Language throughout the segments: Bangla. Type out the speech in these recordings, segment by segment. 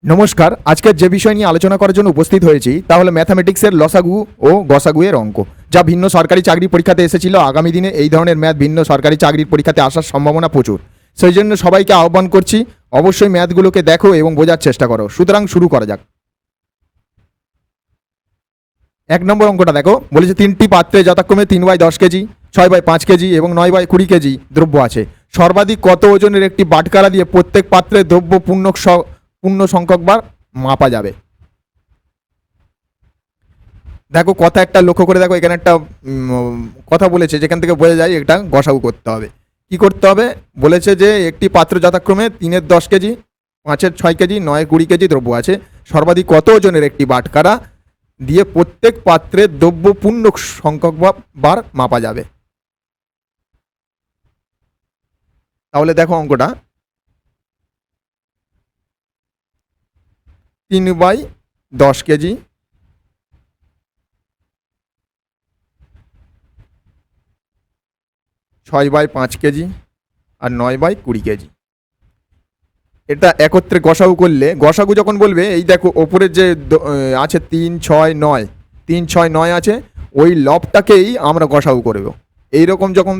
নমস্কার। আজকের যে বিষয় নিয়ে আলোচনা করার জন্য উপস্থিত হয়েছি তা হলো ম্যাথামেটিক্সের লসাগু ও গসাগু এর অঙ্ক, যা ভিন্ন সরকারি চাকরি পরীক্ষাতে এসেছিল। আগামী দিনে এই ধরনের ম্যাথ ভিন্ন সরকারি চাকরির পরীক্ষাতে আসার সম্ভাবনা প্রচুর। সেই জন্য সবাইকে আহ্বান করছি, অবশ্যই ম্যাথগুলোকে দেখো এবং বোঝার চেষ্টা করো। সুতরাং শুরু করা যাক। 1 নম্বর অঙ্কটা দেখো, বলেছে 3টি পাত্রে যথাক্রমে 3/10 কেজি, 6/5 কেজি এবং 9/20 কেজি দ্রব্য আছে। সর্বাধিক কত ওজনের একটি বাটখারা দিয়ে প্রত্যেক পাত্রে দ্রব্য পূর্ণ সংখ্যকবার মাপা যাবে? দেখো কথা একটা লক্ষ্য করে দেখো, এখানে একটা কথা বলেছে যেখান থেকে বোঝা যায় এটা গসাগু করতে হবে। কি করতে হবে বলেছে যে একটি পাত্র যথাক্রমে 3-এর 10 কেজি, 5-এর 6 কেজি, 9-এর 20 কেজি দ্রব্য আছে। সর্বাধিক কত ওজনের একটি বাটখারা দিয়ে প্রত্যেক পাত্রে দ্রব্য পূর্ণ সংখ্যক বার মাপা যাবে? তাহলে দেখো অঙ্কটা 3/10 কেজি, 6/5 কেজি আর 9/20 কেজি। এটা একত্রে গসাগু করলে, গসাগু যখন বলবে এই দেখো ওপরের যে আছে 3, 6, 9, 3, 6, 9 আছে, ওই লবটাকেই আমরা গসাগু করব। এইরকম যখন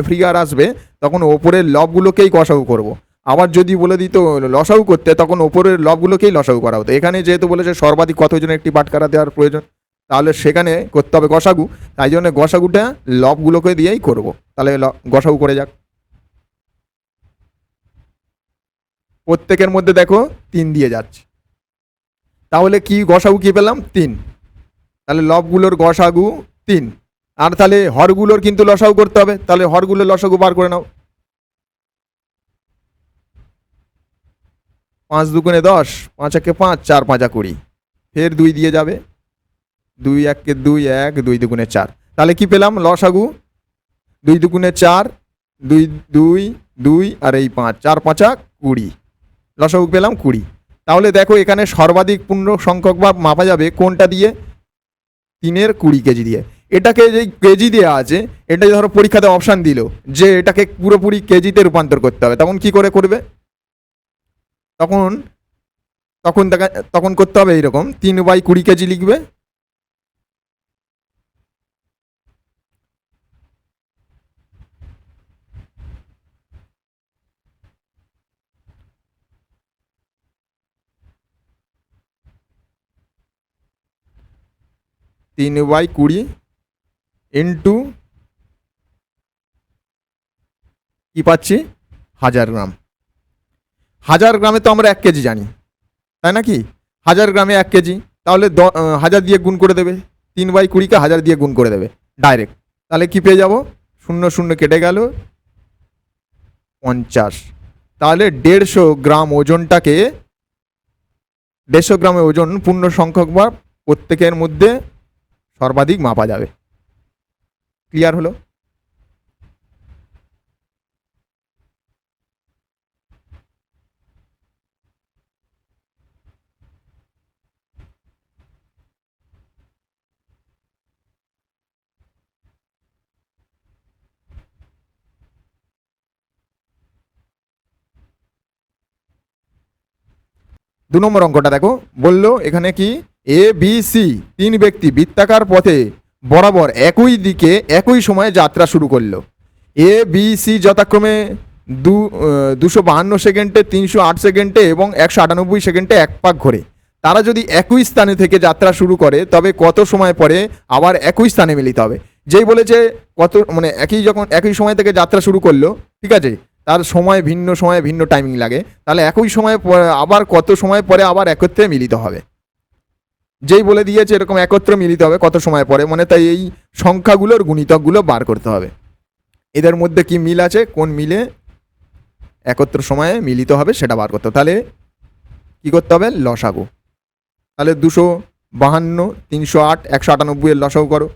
ফিগার আসবে তখন ওপরের লবগুলোকেই গসাগু করব। আবার যদি বলে দিত লসাগু করতে, তখন ওপরের লবগুলোকেই লসাগু করা হতো। এখানে যেহেতু বলেছে সর্বাধিক কতজন একটি বাটখারা দেওয়ার প্রয়োজন, তাহলে সেখানে করতে হবে গসাগু। তাই জন্য গসাগুটা লবগুলোকে দিয়েই করব। তাহলে গসাগু করে যাক। প্রত্যেকের মধ্যে দেখো 3 দিয়ে যাচ্ছে, তাহলে কি গসাগু কি পেলাম? 3। তাহলে লবগুলোর গসাগু 3। আর তাহলে হরগুলোর কিন্তু লসাগু করতে হবে, তাহলে হরগুলোর লসাগু বার করে নাও। 5 দুগুণে 10, 5 একে 5, 4 5 20, ফের 2 দিয়ে যাবে। 2 1 2, 1, 2 দুগুণে 4। তাহলে কি পেলাম? লসাগু 2 দুগুণে 4, 2 2 2 আর এই 5, 4 5 20, লসাগু পেলাম 20। তাহলে দেখো এখানে সর্বাধিক পূর্ণ সংখ্যক বা মাপা যাবে কোনটা দিয়ে? 3-এর 20 কেজি দিয়ে। এটাকে যে কেজি দেওয়া আছে, এটা ধরো পরীক্ষাতে অপশান দিল যে এটাকে পুরোপুরি কেজিতে রূপান্তর করতে হবে, তখন কি করে করবে? তখন তখন করতে হবে এইরকম, 3/20 কেজি লিখবে। তিন বাই কুড়ি ইন্টু কি পাচ্ছি? 1000 গ্রাম। 1000 গ্রামে তো আমরা 1 কেজি জানি, তাই নাকি? 1000 গ্রামে 1 কেজি, তাহলে 1000 দিয়ে গুণ করে দেবে। 3/20কে 1000 দিয়ে গুণ করে দেবে ডাইরেক্ট। তাহলে কি পেয়ে যাব? 0 0 কেটে গেল, 50। তাহলে 150 গ্রাম ওজনটাকে, 150 গ্রামের ওজন পূর্ণ সংখ্যক বা প্রত্যেকের মধ্যে সর্বাধিক মাপা যাবে। ক্লিয়ার হলো? দু নম্বর অঙ্কটা দেখো, বললো এখানে কি এ বি সি 3 ব্যক্তি বৃত্তাকার পথে বরাবর একই দিকে একই সময়ে যাত্রা শুরু করলো। এ বি সি যথাক্রমে 252 সেকেন্ডে, 308 সেকেন্ডে এবং 198 সেকেন্ডে এক পাক ঘোরে। তারা যদি একই স্থানে থেকে যাত্রা শুরু করে তবে কত সময় পরে আবার একই স্থানে মিলিত হবে? যেই বলেছে কত, মানে একই সময় থেকে যাত্রা শুরু করলো, ঠিক আছে, তার সময় ভিন্ন সময়ে ভিন্ন টাইমিং লাগে, তাহলে একই সময় আবার কত সময় পরে আবার একত্রে মিলিত হবে? যেই বলে দিয়েছে এরকম একত্রে মিলিত হবে কত সময় পরে, মানে তাই এই সংখ্যাগুলোর গুণিতকগুলো বার করতে হবে। এদের মধ্যে কি মিল আছে, কোন মিলে একত্র সময়ে মিলিত হবে সেটা বার করতে হবে। তাহলে কি করতে হবে? লসাগু। তাহলে 252, 308, 198 এর লসাগু করো।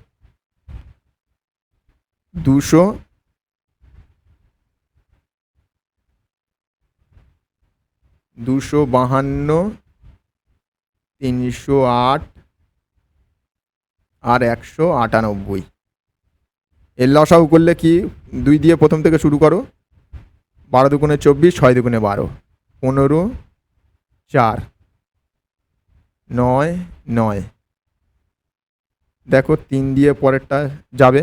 252, 308 আর 198 এর লসাগু করলে কি? 2 দিয়ে প্রথম থেকে শুরু করো। 12 দুগুণে 24, 6 দুগুণে 12, 15, 4, নয় নয়, দেখো 3 দিয়ে পরেরটা যাবে,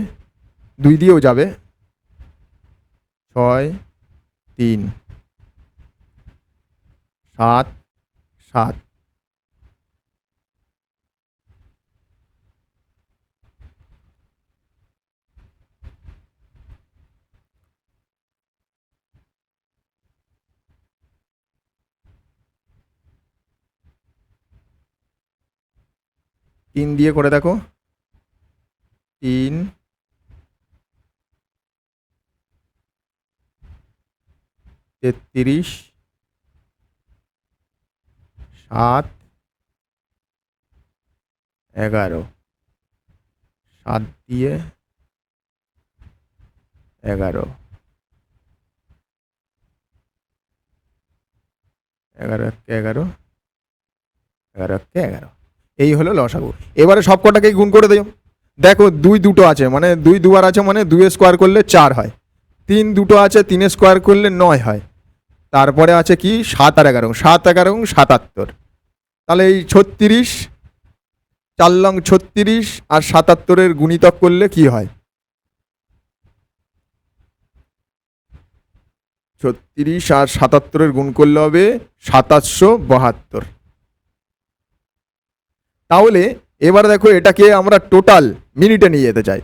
2 দিয়েও যাবে, 6 3 7 7, তিন দিয়ে করে দেখো, 3 33 7 11, 7 দিয়ে 11, 11 11, 11 11, এই হলো লসাগু। এবারে সব কটাকে গুণ করে দিও। দেখো 2 দুটো আছে, মানে 2 দুবার আছে, মানে 2 স্কোয়ার করলে 4 হয়, 3 দুটো আছে, 3 স্কোয়ার করলে 9 হয়, তারপরে আছে কি 7 আর 11, 7 11 77, তাহলে এই 36, 4 লং 36 আর 77-এর গুণিতক করলে কি হয়? 36 আর 77-এর গুণ করলে হবে 2772। তাহলে এবার দেখো এটাকে আমরা টোটাল মিনিটে নিয়ে যেতে চাই।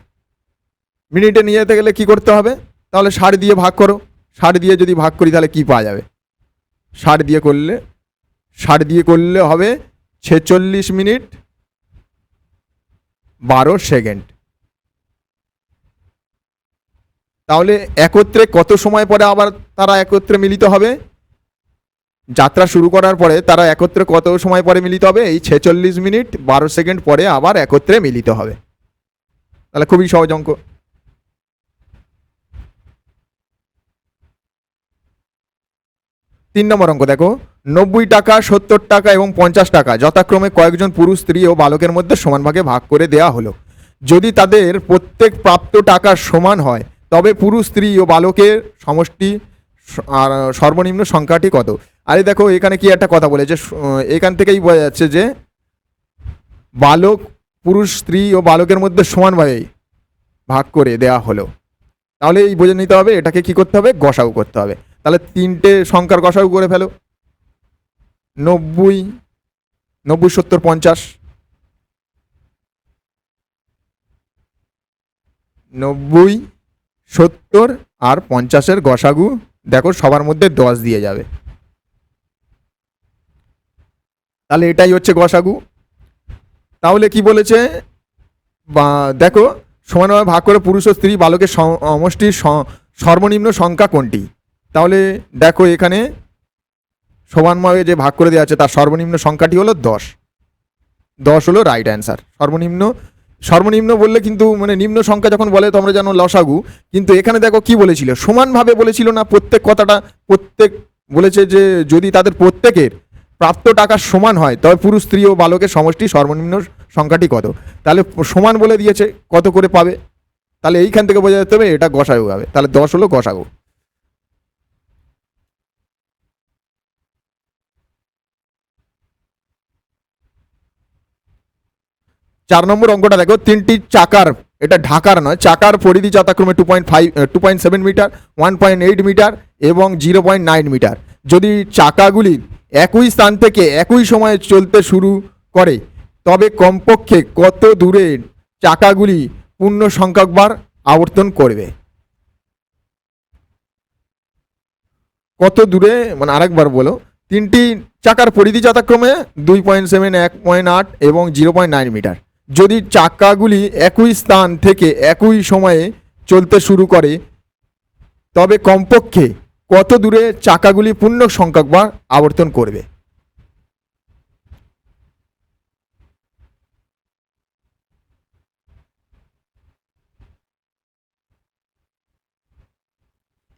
মিনিটে নিয়ে যেতে গেলে কি করতে হবে? তাহলে 60 দিয়ে ভাগ করো। 60 দিয়ে যদি ভাগ করি তাহলে কি পাওয়া যাবে? 60 দিয়ে করলে হবে 46 মিনিট 12 সেকেন্ড। তাহলে একত্রে কত সময় পরে আবার তারা একত্রে মিলিত হবে? যাত্রা শুরু করার পরে তারা একত্রে কত সময় পরে মিলিত হবে? এই 46 মিনিট 12 সেকেন্ড পরে আবার একত্রে মিলিত হবে। তাহলে খুবই সহজ অঙ্ক। 3 নম্বর অঙ্ক দেখো, 90 টাকা, 70 টাকা এবং 50 টাকা যথাক্রমে কয়েকজন পুরুষ, স্ত্রী ও বালকের মধ্যে সমান ভাগে ভাগ করে দেওয়া হলো। যদি তাদের প্রত্যেক প্রাপ্ত টাকা সমান হয় তবে পুরুষ, স্ত্রী ও বালকের সমষ্টি আর সর্বনিম্ন সংখ্যাটি কত? আরে দেখো এখানে কি একটা কথা বলেছে, এখান থেকেই বোঝা যাচ্ছে যে বালক, পুরুষ, স্ত্রী ও বালকের মধ্যে সমানভাবে ভাগ করে দেওয়া হলো। তাহলে এই বুঝে নিতে হবে এটাকে কি করতে হবে? গসাগু করতে হবে। তাহলে 3টে সংখ্যার গসাগু করে ফেলো। 90 90 70 50, 90 70 আর 50-এর গসাগু দেখো সবার মধ্যে 10 দিয়ে যাবে। তাহলে এটাই হচ্ছে গসাগু। তাহলে কি বলেছে? বা দেখো সমানভাবে ভাগ করে পুরুষ ও স্ত্রী বালকের সমষ্টির সর্বনিম্ন সংখ্যা কোনটি? তাহলে দেখো এখানে সমানভাবে যে ভাগ করে দেওয়া আছে তার সর্বনিম্ন সংখ্যাটি হলো 10। 10 হলো রাইট অ্যান্সার। সর্বনিম্ন বললে কিন্তু মানে নিম্ন সংখ্যা যখন বলে তোমরা জানো লসাগু, কিন্তু এখানে দেখো কি বলেছিল? সমানভাবে বলেছিল না? প্রত্যেক কথাটা প্রত্যেক বলেছে যে যদি তাদের প্রত্যেকের প্রাপ্ত টাকা সমান হয় তবে পুরুষ, স্ত্রী ও বালকের সমষ্টি সর্বনিম্ন সংখ্যাটি কত? তাহলে সমান বলে দিয়েছে, কত করে পাবে? তাহলে এইখান থেকে বোঝা যেতে হবে এটা গসাগু হবে। তাহলে 10 হলো গসাগু। 4 নম্বর অঙ্কটা দেখো, 3টি চাকার, এটা ঢাকার নয়, চাকার পরিধি যথাক্রমে 2.7 মিটার, 1.8 মিটার এবং 0.9 মিটার। যদি চাকাগুলি একই স্থান থেকে একই সময়ে চলতে শুরু করে তবে কমপক্ষে কত দূরে চাকাগুলি পূর্ণ সংখ্যকবার আবর্তন করবে? কত দূরে, মানে আরেকবার বলো। 3টি চাকার পরিধি যথাক্রমে 2.7, 1.8 এবং 0.9 মিটার। যদি চাকাগুলি একই স্থান থেকে একই সময়ে চলতে শুরু করে তবে কমপক্ষে কত দূরে চাকাগুলি পূর্ণ সংখ্যকবার আবর্তন করবে?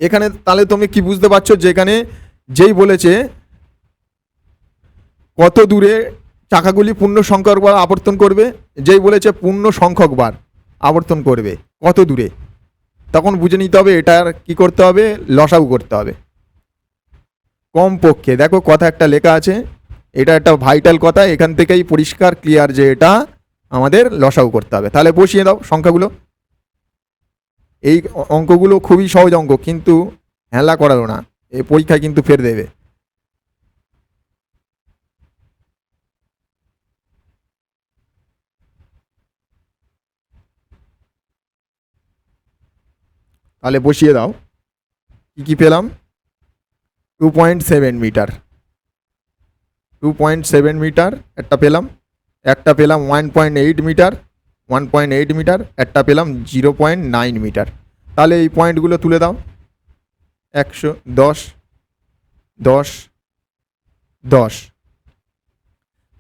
এখানে তাহলে তুমি কি বুঝতে পারছো? যেখানে যেই বলেছে কত দূরে চাকাগুলি পূর্ণ সংখ্যকবার আবর্তন করবে, যেই বলেছে পূর্ণ সংখ্যকবার আবর্তন করবে কত দূরে, তখন বুঝে নিতে হবে এটার কি করতে হবে? লসাগু করতে হবে। কমপক্ষে দেখো কথা একটা লেখা আছে, এটা একটা ভাইটাল কথা, এখান থেকেই পরিষ্কার ক্লিয়ার যে এটা আমাদের লসাগু করতে হবে। তাহলে বসিয়ে দাও সংখ্যাগুলো। এই অঙ্কগুলো খুবই সহজ অঙ্ক, কিন্তু হেলা করালো না, এই পরীক্ষায় কিন্তু ফের দেবে। তাহলে বসিয়ে দাও। কি কি পেলাম? 2.7 মিটার, 2.7 মিটার একটা পেলাম, একটা পেলাম 1.8 মিটার, 1.8 মিটার, একটা পেলাম 0.9 মিটার। তাহলে এই পয়েন্টগুলো তুলে দাও। 100, 10, 10, 10।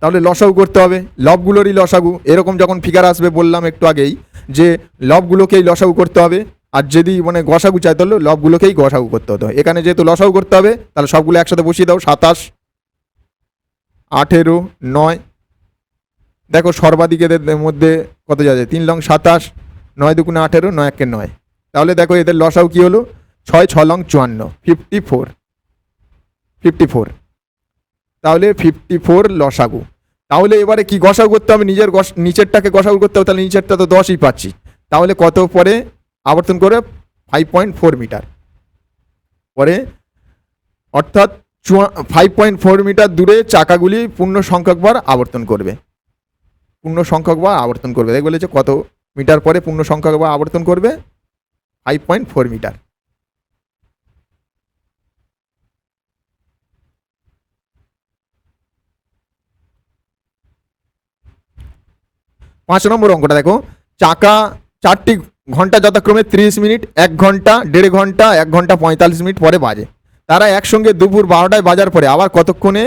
তাহলে লসাগু করতে হবে, লবগুলোরই লসাগু। এরকম যখন ফিগার আসবে, বললাম একটু আগেই যে লবগুলোকেই লসাগু করতে হবে, আর যদি মানে গসাগু চাই তাহলে লবগুলোকেই গসাগু করতে হতো। এখানে যেহেতু লসাগু করতে হবে, তাহলে সবগুলো একসাথে বসিয়ে দাও। 27, 18, 9। দেখো সর্বাধিক এদের মধ্যে কত যাচ্ছে? 3 লং 27, 9 দুগুণে 18, 9 একে 9। তাহলে দেখো এদের লসাগু কি হলো? 6 6 লং 54, 54, 54। তাহলে 54 লসাগু। তাহলে এবারে কি গসাগু করতে হবে? নিচেরটাকে গসাগু করতে হবে, তাহলে নিচেরটা তো 10ই পাচ্ছি। তাহলে কত পরে আবর্তন করে? 5.4 মিটার পরে, অর্থাৎ 5.4 মিটার দূরে চাকাগুলি পূর্ণ সংখ্যকবার আবর্তন করবে। পূর্ণ সংখ্যকবার আবর্তন করবে। দেখ বলেছে কত মিটার পরে পূর্ণ সংখ্যকবার আবর্তন করবে? 5.4 মিটার। পাঁচ নম্বর অঙ্কটা দেখো। চাকা 4টি ঘন্টা যথাক্রমে 30 মিনিট, 1 ঘন্টা, 1.5 ঘন্টা, 1 ঘন্টা 45 মিনিট পরে বাজে। তারা একসঙ্গে দুপুর 12টায় বাজার পরে আবার কতক্ষণে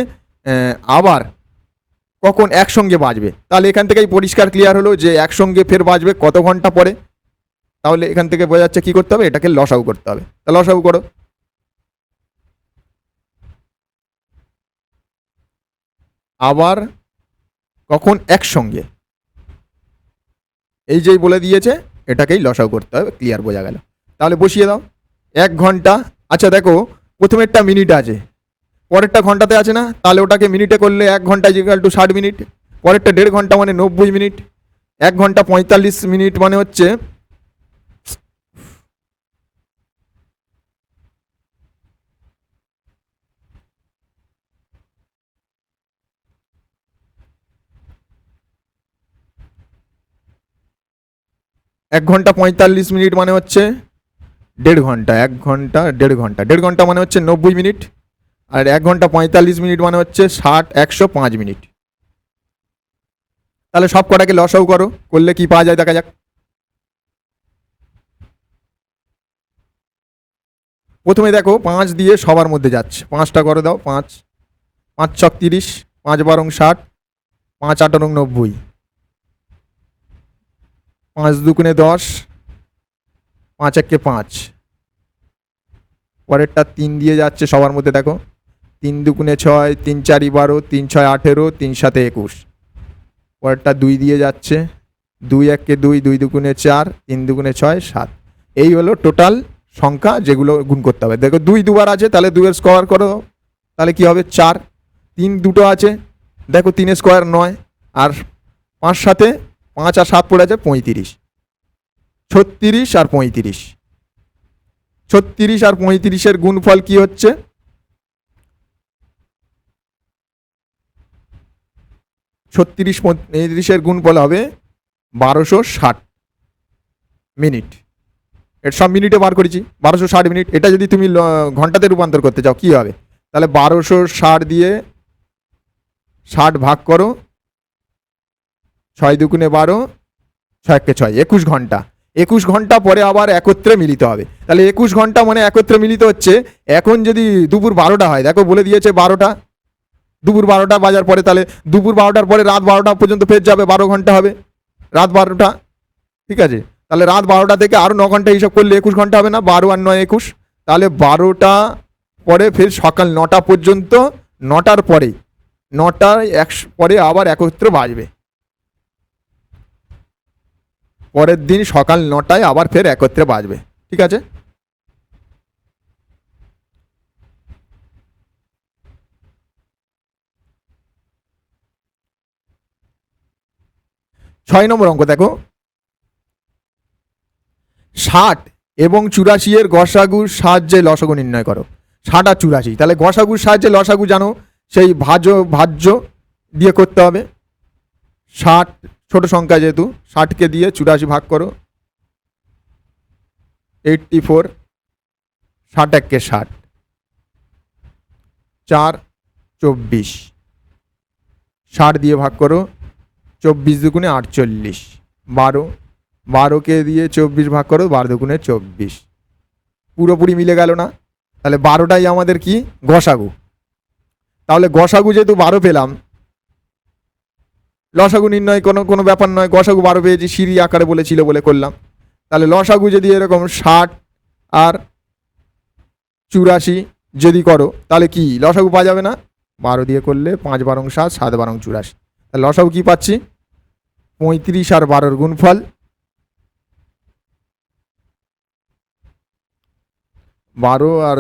আবার কখন একসঙ্গে বাজবে? তাহলে এখান থেকেই পরিষ্কার ক্লিয়ার হলো যে একসঙ্গে ফের বাজবে কত ঘন্টা পরে। তাহলে এখান থেকে বোঝা যাচ্ছে কি করতে হবে? এটাকে লসাগু করতে হবে। তাহলে লসাগু করো। আবার কখন একসঙ্গে, এই যেই বলে দিয়েছে, এটাকেই লসাগু করতে হবে। ক্লিয়ার, বোঝা গেল। তাহলে বসিয়ে দাও। 1 ঘন্টা, আচ্ছা দেখো প্রথমে একটা মিনিট আছে, পরেরটা ঘন্টাতে আছে না? তাহলে ওটাকে মিনিটে করলে 1 ঘন্টা ইকুয়াল টু 60 মিনিট, পরেরটা 1.5 ঘন্টা মানে 90 মিনিট, 1 ঘন্টা 45 মিনিট মানে হচ্ছে 1 ঘন্টা 45 মিনিট মানে হচ্ছে 1.5 ঘন্টা, 1 ঘন্টা 1.5 ঘন্টা, 1.5 ঘন্টা মানে হচ্ছে 90 মিনিট, আর 1 ঘন্টা 45 মিনিট মানে হচ্ছে 60, 105 মিনিট। তাহলে সব কটাকে লসাগু করো, করলে কি পাওয়া যায় দেখা যাক। প্রথমে দেখো 5 দিয়ে সবার মধ্যে যাচ্ছে, 5টা করে দাও। 5, 5 ছক 30, 5 বারং 60, 5 8 90, 5 দুগুণে 10, 5 একে 5। পরেরটা 3 দিয়ে যাচ্ছে সবার মধ্যে, দেখো 3 দুগুণে 6, 3 4 12, 3 6 18, 3 7 21। পরেরটা 2 দিয়ে যাচ্ছে, 2 একে 2, 2 দুগুণে 4, 3 দুগুণে 6, 7। এই হলো টোটাল সংখ্যা যেগুলো গুণ করতে হবে। দেখো 2 দুবার আছে, তাহলে 2 এর স্কোয়ার করো, তাহলে কি হবে? 4। 3 দুটো আছে, দেখো 3 এর স্কোয়ার 9, আর 5 সাথে 5 আর 7 পড়ে আছে 35, 36 আর 35। 36 আর 35-এর গুণফল কি হচ্ছে? 36 35-এর গুণফল হবে 1260 মিনিট। এটা সব মিনিটে বার করেছি, 1260 মিনিট। এটা যদি তুমি ঘন্টাতে রূপান্তর করতে চাও কি হবে? তাহলে 1260 দিয়ে 60 ভাগ করো, 6 দুগুণে 12, 6 একে 6, 21 ঘন্টা। 21 ঘন্টা পরে আবার একত্রে মিলিত হবে। তাহলে 21 ঘন্টা মানে একত্রে মিলিত হচ্ছে। এখন যদি দুপুর 12টা হয়, দেখো বলে দিয়েছে 12টা, দুপুর 12টা বাজার পরে, তাহলে দুপুর 12টার পরে রাত 12টা পর্যন্ত ফের যাবে, 12 ঘন্টা হবে রাত 12টা। ঠিক আছে, তাহলে রাত 12টা থেকে আরও 9 ঘন্টা হিসাব করলে 21 ঘন্টা হবে না? 12 আর 9 21। তাহলে 12টা পরে ফের সকাল 9টা পর্যন্ত, 9টার পরে 9টার পরে আবার একত্রে বাজবে। পরের দিন সকাল 9টায় আবার ফের একত্রে বাজবে। ঠিক আছে, 6 নম্বর অঙ্ক দেখো, 60 এবং 84 এর গসাগুর সাহায্যে লসাগু নির্ণয় করো। 60 আর 84, তাহলে গসাগুর সাহায্যে লসাগু জানো, সেই ভাজ্য দিয়ে করতে হবে। 60 ছোট সংখ্যা যেহেতু, 60কে দিয়ে 84 ভাগ করো, 84, 60 একে 60, 4 24, 60 দিয়ে ভাগ করো, 24 দুগুণে 48, 12, 12কে দিয়ে 24 ভাগ করো, 12 দুগুণে 24, পুরোপুরি মিলে গেল না? তাহলে 12টাই আমাদের কি গসাগু। তাহলে গসাগু যেহেতু 12 পেলাম, লসাগু নির্ণয় কোনো ব্যাপার নয়, গসাগু 12 পেয়েছি, সিঁড়ি আকারে বলেছিল বলে করলাম। তাহলে লসাগু যদি এরকম 60 আর 84 যদি করো, তাহলে কি লসাগু পাওয়া যাবে না? 12 দিয়ে করলে 5 বারং 7, 7 বারং 84, তাহলে লসাগু কি পাচ্ছি? 35 আর 12-র গুণফল, 12 আর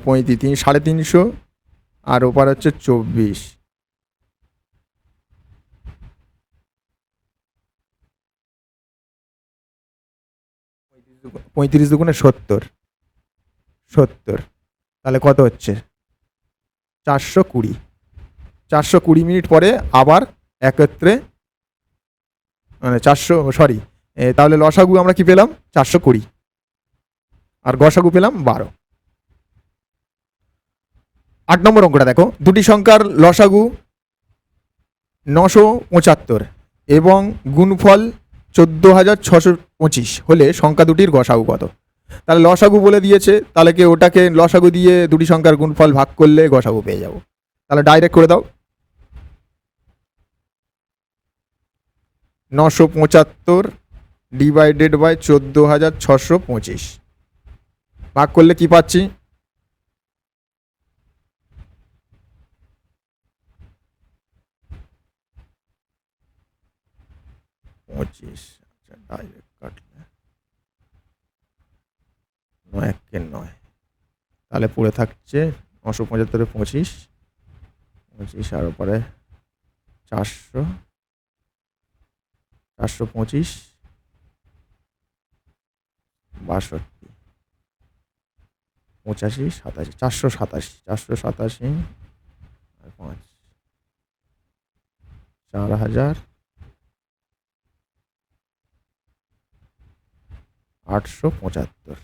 35, 350, আর ওপার হচ্ছে 24, 35 দুগুণে 70, 70, তাহলে কত হচ্ছে? 420। 420 মিনিট পরে আবার একত্রে, মানে 400, তাহলে লসাগু আমরা কি পেলাম? 420, আর গসাগু পেলাম 12। 8 নম্বর অঙ্কটা দেখো, দুটি সংখ্যার লসাগু 975 এবং গুণফল 14,625 হলে সংখ্যা দুটির গসাগু কত? তাহলে লসাগু বলে দিয়েছে, তাহলে কি ওটাকে লসাগু দিয়ে দুটি সংখ্যার গুণফল ভাগ করলে গসাগু পেয়ে যাব। তাহলে ডাইরেক্ট করে দাও, 975 ডিভাইডেড বাই 14,625 ভাগ করলে কি পাচ্ছি? 25। আচ্ছা, ডাইরেক্ট কাটলে 9 একে 9, তাহলে পড়ে থাকছে 975 25, 25 আর উপরে 400, 425, 62, 85, 87, 487, 487 আর 5, 4,875,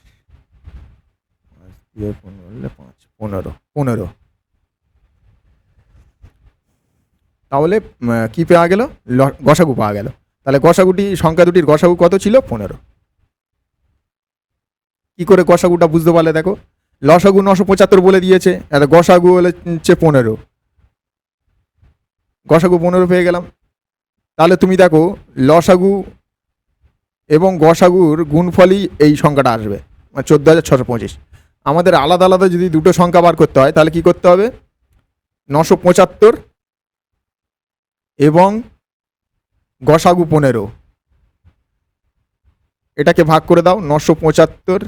দিয়ে 15, 15। তাহলে কি পাওয়া গেল? গসাগু পাওয়া গেল। তাহলে গসাগুটি, সংখ্যা দুটির গসাগু কত ছিল? 15। কি করে গসাগুটা বুঝতে পারলে? দেখো, লসাগু 975 বলে দিয়েছে, গসাগু হচ্ছে 15, গসাগু 15 পেয়ে গেলাম। তাহলে তুমি দেখো, লসাগু এবং গসাগুর গুণফলই এই সংখ্যাটা আসবে, 14,625। আমাদের আলাদা আলাদা যদি দুটো সংখ্যা বার করতে হয়, তাহলে কি করতে হবে? 975 এবং গসাগু 15, এটাকে ভাগ করে দাও। 975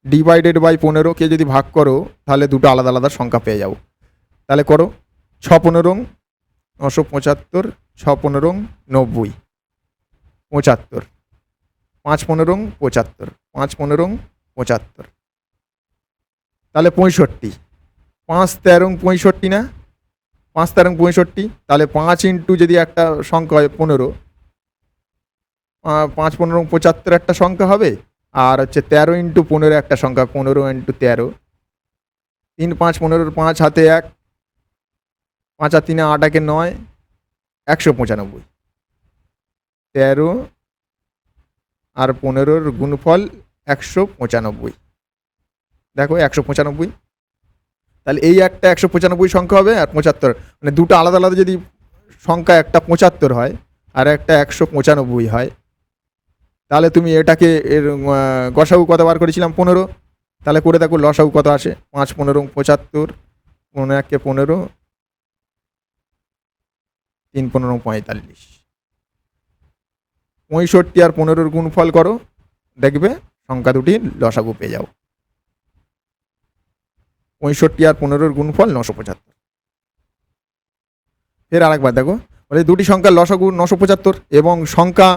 ডিভাইডেড বাই 15কে যদি ভাগ করো, তাহলে দুটো আলাদা আলাদা সংখ্যা পেয়ে যাবো। তাহলে করো, 6-15 975, 6-15 90, 75, 5-15 75, 5-15 75, তাহলে 65, 5-13 65 না? 5-13 65, তাহলে 5 ইন্টু যদি একটা সংখ্যা হয় 15, 5-15 75 একটা সংখ্যা হবে, আর হচ্ছে 13 ইন্টু 15 একটা সংখ্যা, 15 ইন্টু 13, 3 5 15, 5 হাতে 1, 5 আর 3 8 একে 9, 195, 13 আর 15-র গুণফল 195। দেখো 195, তাহলে এই একটা 195 সংখ্যা হবে, আর 75, মানে দুটো আলাদা আলাদা যদি সংখ্যা, একটা 75 হয় আর একটা 195 হয়, তাহলে তুমি এটাকে এর গসাগু কত বার করেছিলাম? 15। তাহলে করে দেখো লসাগু কত আসে? 5-15 75, 15 একে 15, 3-15 45, 65 আর 15-র গুণফল করো, দেখবে সংখ্যা দুটি লসাগু পেয়ে যাও। 65 আর 15-র গুণফল 975। ফের আরেকবার দেখো, বলে দুটি সংখ্যার লসাগু 975 এবং সংখ্যা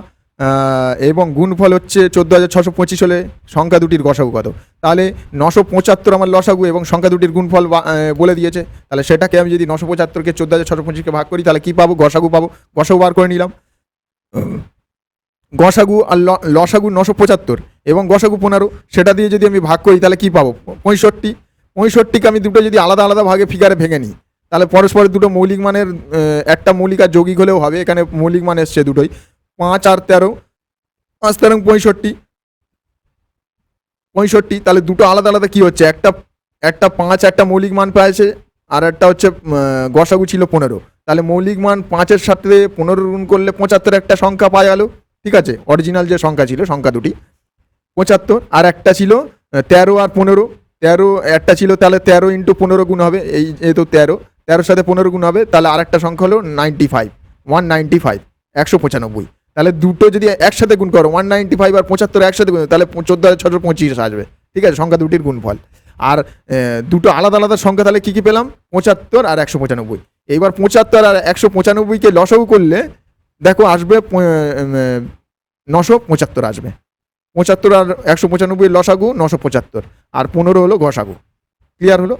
এবং গুণফল হচ্ছে 14,625 হলে সংখ্যা দুটির গসাগু কত। তাহলে 975 আমার লসাগু এবং সংখ্যা দুটির গুণফল বলে দিয়েছে। তাহলে সেটাকে আমি যদি 975কে 14,625কে ভাগ করি তাহলে কি পাবো, গসাগু পাবো। গসাগু বার করে নিলাম। গসাগু আর লসাগু 975 এবং গসাগু 15, সেটা দিয়ে যদি আমি ভাগ করি তাহলে কি পাবো, 65। 65কে আমি দুটো যদি আলাদা আলাদা ভাগে ফিগারে ভেঙে নিই তাহলে পরস্পরের দুটো মৌলিক মানের একটা মৌলিক আর যৌগিক হলেও হবে। এখানে মৌলিক মান এসছে দুটোই, 5 আর 13, 5 13 65। তাহলে দুটো আলাদা আলাদা কি হচ্ছে, একটা 5 একটা মৌলিক মান পেয়েছে আর একটা হচ্ছে গসাগু ছিল 15। তাহলে মৌলিক মান 5-এর সাথে 15 গুণ করলে 75 একটা সংখ্যা পাওয়া গেল। ঠিক আছে, অরিজিনাল যে সংখ্যা ছিল সংখ্যা দুটি 75, আর একটা ছিল 13 আর 15। 13 একটা ছিল, তাহলে 13 × 15 গুণ হবে, এই তো 13 সাথে 15 গুণ হবে, তাহলে আরেকটা সংখ্যা হলো 95, 195। তাহলে দুটো যদি একসাথে গুণ করো 195 আর 75 একসাথে গুণ তাহলে 14,625 আসবে। ঠিক আছে, সংখ্যা দুটির গুণফল। আর দুটো আলাদা আলাদা সংখ্যা তাহলে কী কী পেলাম, 75 আর 195। এইবার 75 আর 195কে লসাগু করলে দেখো আসবে 975 আসবে। 75 আর 195 লসাগু 975, আর 15 হলো গসাগু। ক্লিয়ার হলো?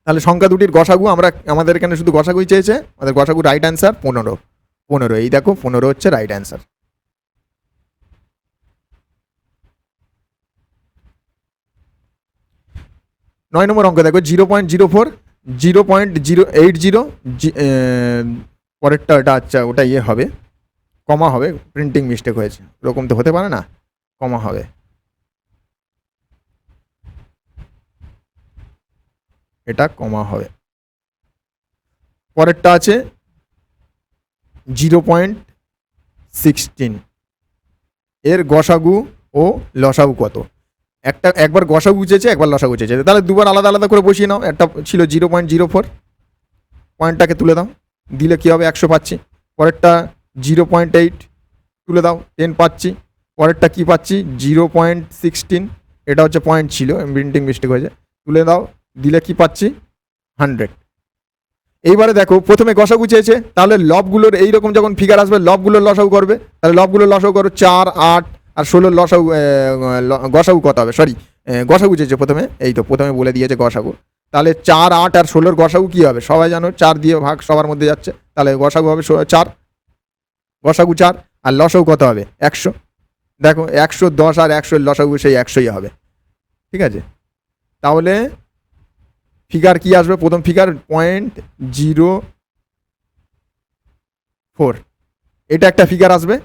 তাহলে সংখ্যা দুটির গসাগু আমাদের এখানে শুধু গসাগুই চেয়েছে, আমাদের গসাগু রাইট অ্যান্সার 15। এই দেখো 15 হচ্ছে রাইট অ্যান্সার। নয় নম্বর অঙ্ক দেখো 0.04, 0.080, পরেরটা এটা আচ্ছা ওটা ইয়ে হবে, কমা হবে, প্রিন্টিং মিস্টেক হয়েছে, এরকম তো হতে পারে না, কমা হবে। এটা কমা হবে। পরেরটা আছে 0.16, এর গসাগু ও লসাগু কত। একবার গসাগু চেয়েছে, একবার লসাগু চেয়েছে, তাহলে দুবার আলাদা আলাদা করে বসিয়ে নাও। একটা ছিল 0.04, পয়েন্টটাকে তুলে দাও, দিলে কি হবে 100 পাচ্ছি। পরেরটা 0.8 তুলে দাও, 10 পাচ্ছি। পরেরটা কি পাচ্ছি 0.16, এটা হচ্ছে পয়েন্ট ছিল, প্রিন্টিং মিস্টেক হয়েছে, তুলে দাও, দিলে কি পাচ্ছি 100। এইবারে দেখো প্রথমে গসাগু চেয়েছে, তাহলে লবগুলোর এইরকম যখন ফিগার আসবে লবগুলোর লসাগু করবে। তাহলে লবগুলোর লসাগু করো 4, 8 আর 16 লসাগু, গসাগু কত হবে, সরি গসাগু চেয়েছে প্রথমে, এই তো প্রথমে বলে দিয়েছে গসাগু। তাহলে 4, 8 আর 16 গসাগু কী হবে, সবাই জানো 4 দিয়ে ভাগ সবার মধ্যে যাচ্ছে, তাহলে গসাগু হবে 4, গসাগু 4, আর লসাগু কত হবে 100। দেখো 110 আর 100 লসাগু সেই 100ই হবে। ঠিক আছে, তাহলে ফিগার কি আসবে, প্রথম ফিগার 0.04, এটা একটা ফিগার আসবে।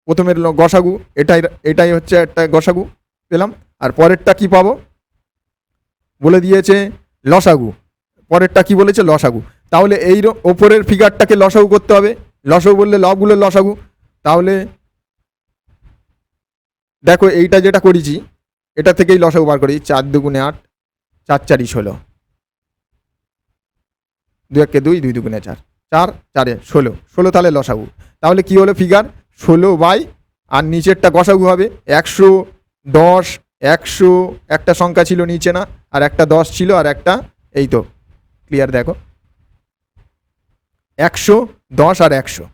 প্রথমের গসাগু এটাই হচ্ছে একটা গসাগু পেলাম। আর পরেরটা কি পাবো বলে দিয়েছে লসাগু, পরেরটা কি বলেছে লসাগু। তাহলে এই ওপরের ফিগারটাকে লসাগু করতে হবে, লসাগু বললে লবগুলোর লসাগু। তাহলে দেখো এইটা যেটা করেছি এটা থেকেই লসাগু বার করি, 4 2 8, 4 4 16, 2 1 2, 2 2 4, 4 4 16, 16 তাহলে লসাগু। তাহলে কি হলো ফিগার 16 বাই, আর নিচেরটা গসাগু হবে 110, 100 একটা সংখ্যা ছিল নিচে না, আর একটা 10 ছিল, আর একটা এই তো ক্লিয়ার দেখো 110 আর 100,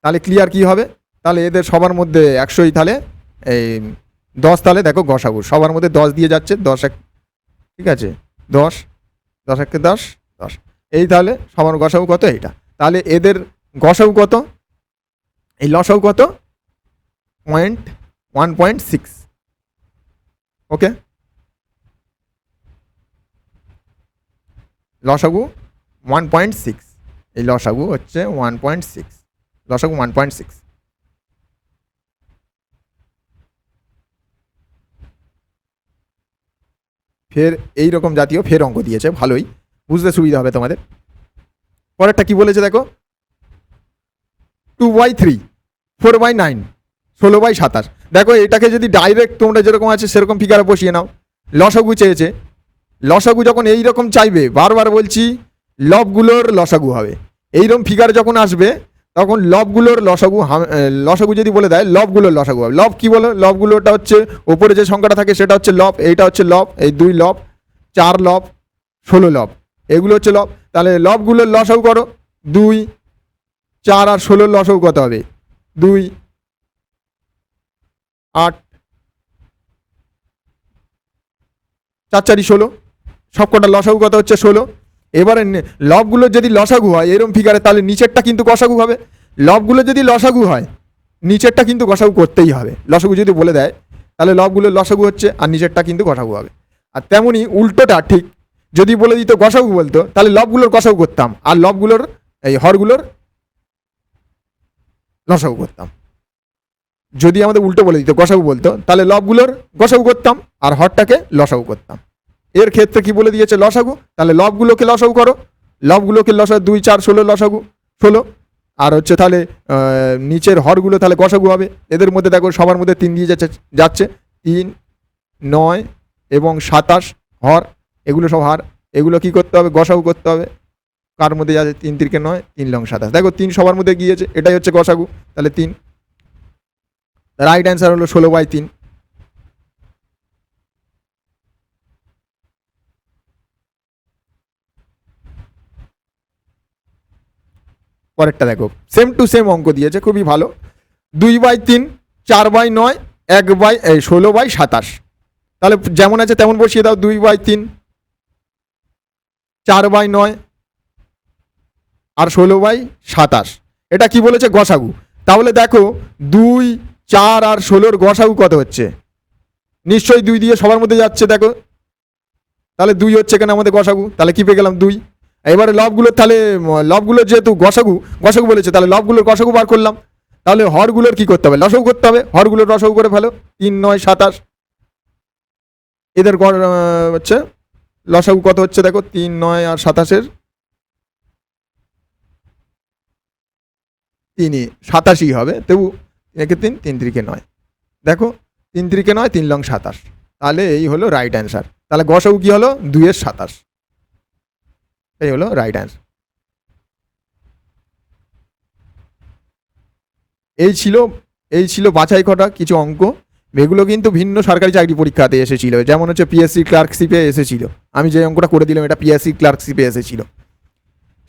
তাহলে ক্লিয়ার কি হবে, তাহলে এদের সবার মধ্যে 100ই, তাহলে এই 10, তাহলে দেখো গসাগু সবার মধ্যে 10 দিয়ে যাচ্ছে, 10 1, ঠিক আছে 10, 10 1 10, 10, এই তাহলে সবার গসাগু কত এইটা। তাহলে এদের গসাগু কত, এই লসাগু কত 1.6। ওকে, লসাগু 1.6, এই লসাগু হচ্ছে 1.6, লসাগু 1.6। ফের এই রকম জাতীয় ফের অঙ্ক দিয়েছে, ভালোই বুঝতে সুবিধা হবে তোমাদের। পরেরটা কি বলেছে দেখো 2/3, 4/9, 16/27। দেখো এটাকে যদি ডাইরেক্ট তোমরা যেরকম আছে সেরকম ফিগারে বসিয়ে নাও। লসাগু চেয়েছে, লসাগু যখন এইরকম চাইবে, বারবার বলছি লবগুলোর লসাগু হবে। এইরকম ফিগার যখন আসবে তখন লবগুলোর লসাগু, লসাগু যদি বলে দেয় লবগুলোর লসাগু হবে। লব কি বলো, লবগুলোটা হচ্ছে ওপরে যে সংখ্যাটা থাকে সেটা হচ্ছে লব, এইটা হচ্ছে লব, এই 2 লব, 4 লব, 16 লব, এগুলো হচ্ছে লব। তাহলে লবগুলোর লসাগু করো 2, 4 আর 16 লসাগু কত হবে? 2, 8, 4 4 16, সব কটা লসাগু কত হচ্ছে? 16। এবারে লবগুলো যদি লসাগু হয় এরম ফিগারে, তাহলে নিচেরটা কিন্তু গসাগু হবে। লবগুলো যদি লসাগু হয় নিচেরটা কিন্তু গসাগু করতেই হবে। লসাগু যদি বলে দেয় তাহলে লবগুলো লসাগু হচ্ছে আর নিচেরটা কিন্তু গসাগু হবে। আর তেমনি উল্টোটা ঠিক, যদি বলে দিত গসাগু বলতো তাহলে লবগুলোর গসাগু করতাম আর লবগুলোর এই হরগুলোর লসাগু করতাম। যদি আমাদের উল্টো বলে দিত গসাগু বলতো তাহলে লবগুলোর গসাগু করতাম আর হরটাকে লসাগু করতাম। এর ক্ষেত্রে কি বলে দিয়েছে? লসাগু। তাহলে লবগুলোকে লসাগু করো, লবগুলোকে লসাগু 2 4 16 লসাগু 16। আর হচ্ছে তাহলে নিচের হরগুলো তাহলে গসাগু হবে। এদের মধ্যে দেখো সবার মধ্যে 3 দিয়ে যাচ্ছে 3 9 এবং 27 হর, এগুলো সব হার। এগুলো কি করতে হবে? গসাগু করতে হবে। কার মধ্যে যাচ্ছে? 3 3 9, 3 লং 27। দেখো 3 সবার মধ্যে গিয়েছে, এটাই হচ্ছে গসাগু। তাহলে 3, রাইট অ্যান্সার হলো 16/3। পরেরটা দেখো, সেম টু সেম অঙ্ক দিয়েছে, খুবই ভালো। 2/3, 4/9, 16/27। তাহলে যেমন আছে তেমন বসিয়ে দাও। 2/3, 4/9 আর 16/27। এটা কি বলেছে? গসাগু। তাহলে দেখো 2 4 আর 16-র গসাগু কত হচ্ছে? নিশ্চয়ই 2 দিয়ে সবার মধ্যে যাচ্ছে, দেখো তাহলে 2 হচ্ছে এখানে আমাদের গসাগু। তাহলে কি পেয়ে গেলাম? 2। এবারে লবগুলোর, তাহলে লবগুলোর যেহেতু গসাগু বলেছে তাহলে লবগুলোর গসাগু বার করলাম। তাহলে হরগুলোর কি করতে হবে? লসাগু করতে হবে। হরগুলোর রসাগু করে ফেলো। 3 9 27, এদের হচ্ছে লসাগু কত হচ্ছে? দেখো 3 9 আর 27-এর 3 87 হবে। তবু 1 3 3 3 9, দেখো 3 3 9 3 লং 27। তাহলে এই হলো রাইট অ্যান্সার। তাহলে গসাগু কি হলো? 2 এর 27। এই হলো রাইট অ্যান্সার। এই ছিল বাছাই করা কিছু অঙ্ক। এগুলো কিন্তু ভিন্ন সরকারি চাকরি পরীক্ষাতে এসেছিল, যেমন হচ্ছে পিএসসি ক্লার্কশিপে এসেছিল। আমি যে অঙ্কটা করে দিলাম এটা পিএসসি ক্লার্কশিপে এসেছিল।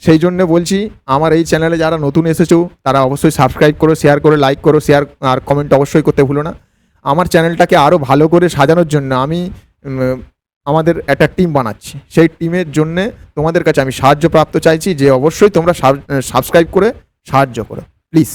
সেই জন্য বলছি, আমার এই চ্যানেলে যারা নতুন এসেছো তারা অবশ্যই সাবস্ক্রাইব করো, শেয়ার করো, লাইক করো, শেয়ার আর কমেন্ট অবশ্যই করতে ভুলো না। আমার চ্যানেলটাকে আরও ভালো করে সাজানোর জন্য আমি আমাদের একটা টিম বানাচ্ছি। সেই টিমের জন্যে তোমাদের কাছে আমি সাহায্য প্রাপ্ত চাইছি, যে অবশ্যই তোমরা সাবস্ক্রাইব করে সাহায্য করো প্লিজ।